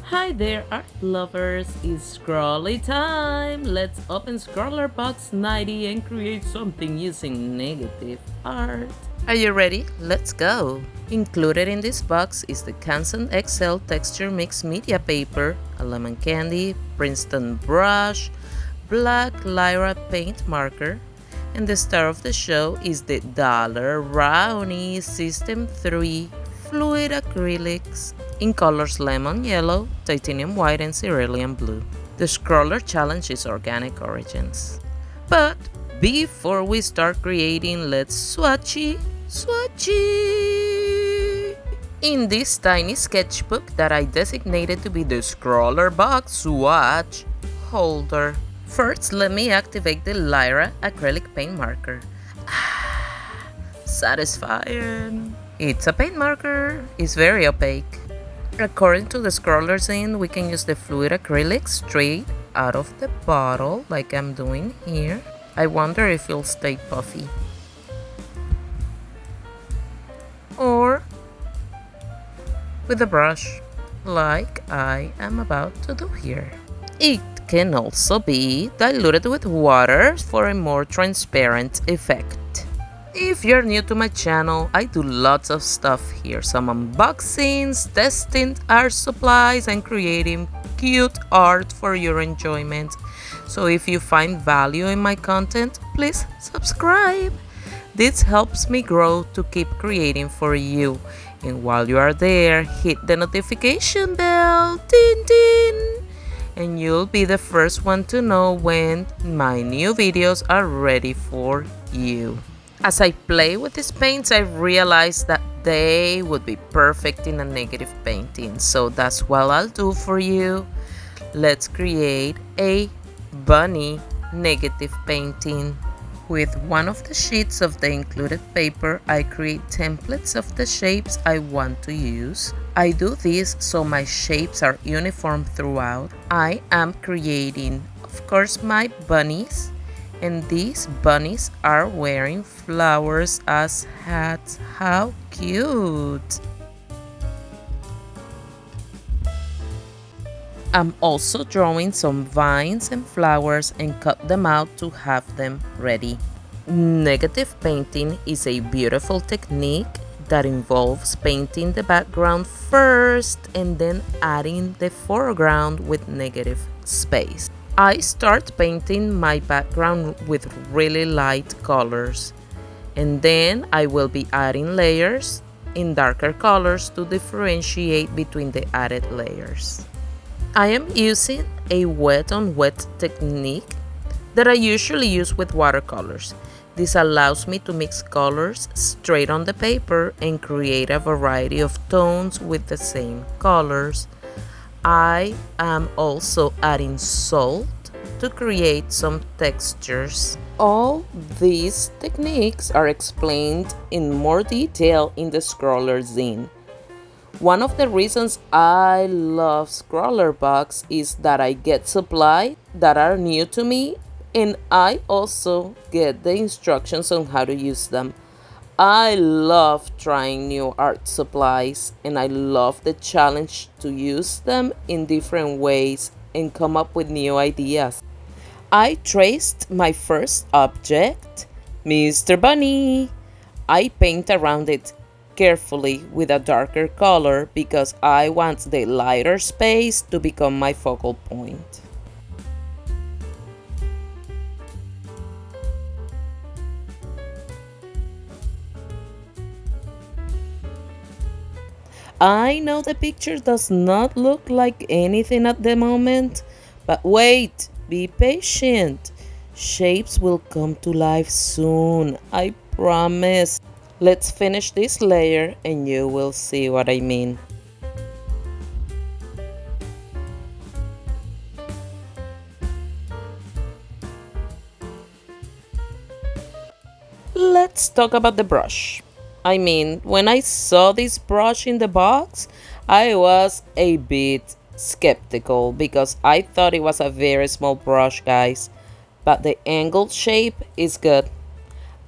Hi there, art lovers! It's Scrawly time! Let's open Scrawlrbox 90 and create something using negative art. Are you ready? Let's go! Included in this box is the Canson XL Texture Mix Media Paper, a lemon candy, Princeton brush, black Lyra paint marker, and the star of the show is the Dollar Brownie System 3 Fluid Acrylics in colors lemon yellow, titanium white, and cerulean blue. The Scrawler challenge is organic origins. But before we start creating, let's swatchy. In this tiny sketchbook that I designated to be the Scrawlrbox swatch holder. First, let me activate the Lyra acrylic paint marker. Satisfying. It's a paint marker. It's very opaque. According to the Scrawler zine, we can use the fluid acrylic straight out of the bottle like I'm doing here. I wonder if it'll stay puffy. Or with a brush like I am about to do here. It can also be diluted with water for a more transparent effect. If you're new to my channel, I do lots of stuff here, some unboxings, testing art supplies, and creating cute art for your enjoyment. So if you find value in my content, please subscribe. This helps me grow to keep creating for you. And while you are there, hit the notification bell, ding ding, and you'll be the first one to know when my new videos are ready for you. As I play with these paints, I realized that they would be perfect in a negative painting. So that's what I'll do for you. Let's create a bunny negative painting. With one of the sheets of the included paper, I create templates of the shapes I want to use. I do this so my shapes are uniform throughout. I am creating, of course, my bunnies. And these bunnies are wearing flowers as hats. How cute! I'm also drawing some vines and flowers and cut them out to have them ready. Negative painting is a beautiful technique that involves painting the background first and then adding the foreground with negative space. I start painting my background with really light colors, and then I will be adding layers in darker colors to differentiate between the added layers. I am using a wet on wet technique that I usually use with watercolors. This allows me to mix colors straight on the paper and create a variety of tones with the same colors. I am also adding salt to create some textures. All these techniques are explained in more detail in the Scrawler zine. One of the reasons I love Scrawlrbox is that I get supplies that are new to me, and I also get the instructions on how to use them. I love trying new art supplies, and I love the challenge to use them in different ways and come up with new ideas. I traced my first object, Mr. Bunny. I paint around it carefully with a darker color because I want the lighter space to become my focal point. I know the picture does not look like anything at the moment, but wait, be patient. Shapes will come to life soon, I promise. Let's finish this layer and you will see what I mean. Let's talk about the brush. I mean, when I saw this brush in the box, I was a bit skeptical because I thought it was a very small brush, guys. But the angled shape is good.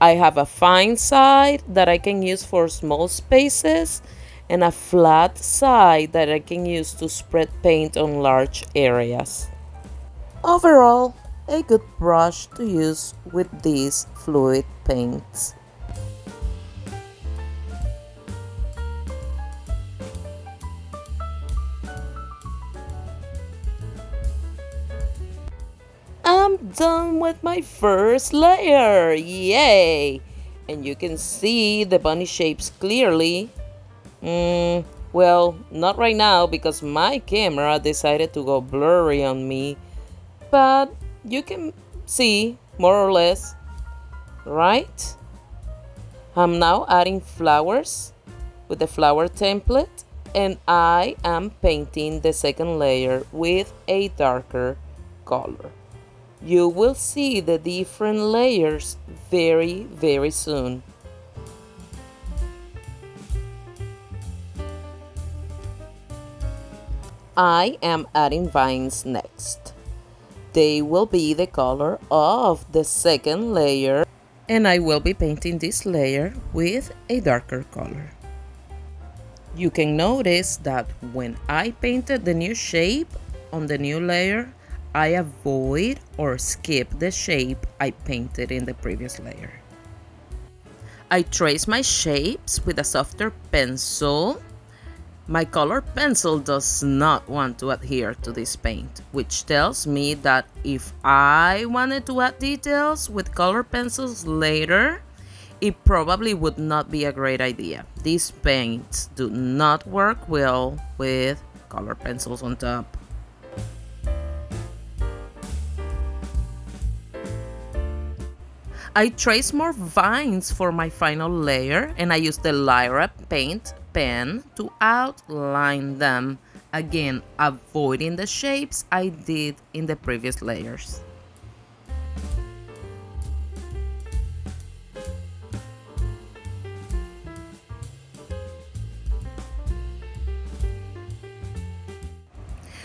I have a fine side that I can use for small spaces, and a flat side that I can use to spread paint on large areas. Overall, a good brush to use with these fluid paints. I'm done with my first layer! Yay! And you can see the bunny shapes clearly. Well, not right now because my camera decided to go blurry on me. But you can see more or less, right? I'm now adding flowers with the flower template, and I am painting the second layer with a darker color. You will see the different layers very soon. I am adding vines next. They will be the color of the second layer, and I will be painting this layer with a darker color. You can notice that when I painted the new shape on the new layer, I avoid or skip the shape I painted in the previous layer. I trace my shapes with a softer pencil. My color pencil does not want to adhere to this paint, which tells me that if I wanted to add details with color pencils later, it probably would not be a great idea. These paints do not work well with color pencils on top. I trace more vines for my final layer, and I use the Lyra paint pen to outline them, again avoiding the shapes I did in the previous layers.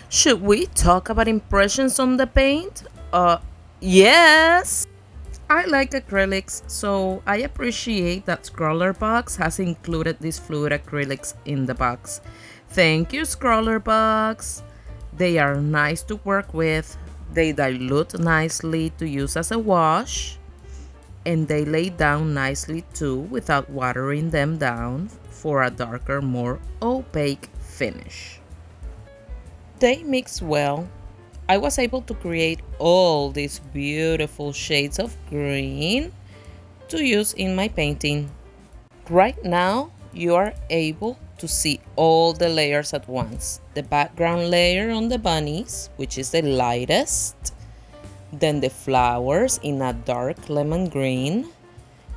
Should we talk about impressions on the paint? Yes! I like acrylics, so I appreciate that Scrawlrbox has included these fluid acrylics in the box. Thank you, Scrawlrbox! They are nice to work with, they dilute nicely to use as a wash, and they lay down nicely too without watering them down for a darker, more opaque finish. They mix well. I was able to create all these beautiful shades of green to use in my painting. Right now, you are able to see all the layers at once. The background layer on the bunnies, which is the lightest, then the flowers in a dark lemon green,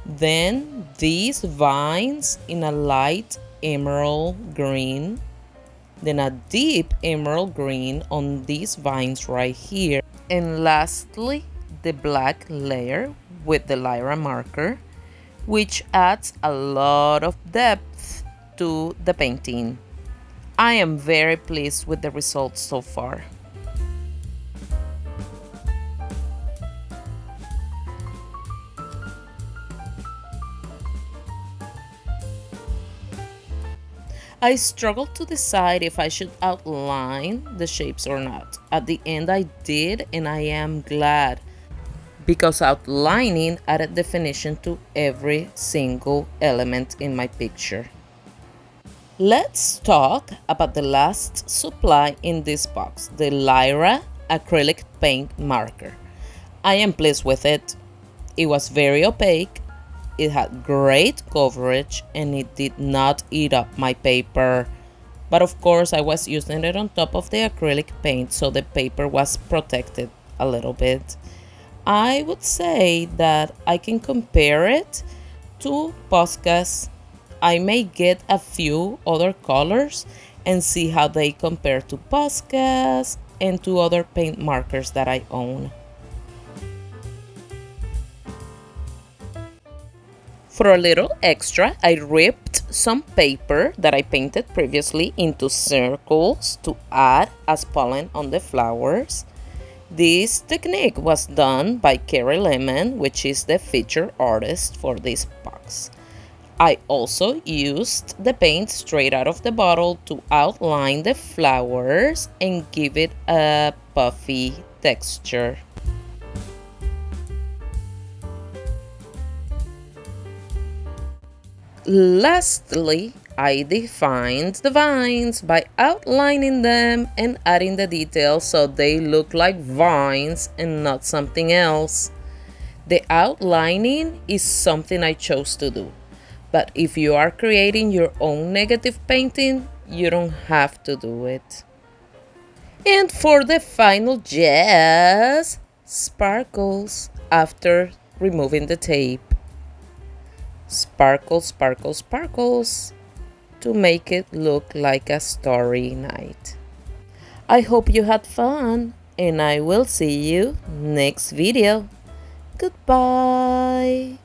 then these vines in a light emerald green, then a deep emerald green on these vines right here, and lastly the black layer with the Lyra marker, which adds a lot of depth to the painting. I am very pleased with the results so far. I struggled to decide if I should outline the shapes or not. At the end I did, and I am glad, because outlining added definition to every single element in my picture. Let's talk about the last supply in this box, the Lyra acrylic paint marker. I am pleased with it. It was very opaque. It had great coverage, and it did not eat up my paper. But of course I was using it on top of the acrylic paint, so the paper was protected a little bit. I would say that I can compare it to Poscas. I may get a few other colors and see how they compare to Poscas and to other paint markers that I own. For a little extra, I ripped some paper that I painted previously into circles to add as pollen on the flowers. This technique was done by Carrie Lemon, which is the featured artist for this box. I also used the paint straight out of the bottle to outline the flowers and give it a puffy texture. Lastly, I defined the vines by outlining them and adding the details so they look like vines and not something else. The outlining is something I chose to do, but if you are creating your own negative painting, you don't have to do it. And for the final gest, sparkles after removing the tape. Sparkles, sparkles, sparkles to make it look like a starry night. I hope you had fun and I will see you next video. Goodbye.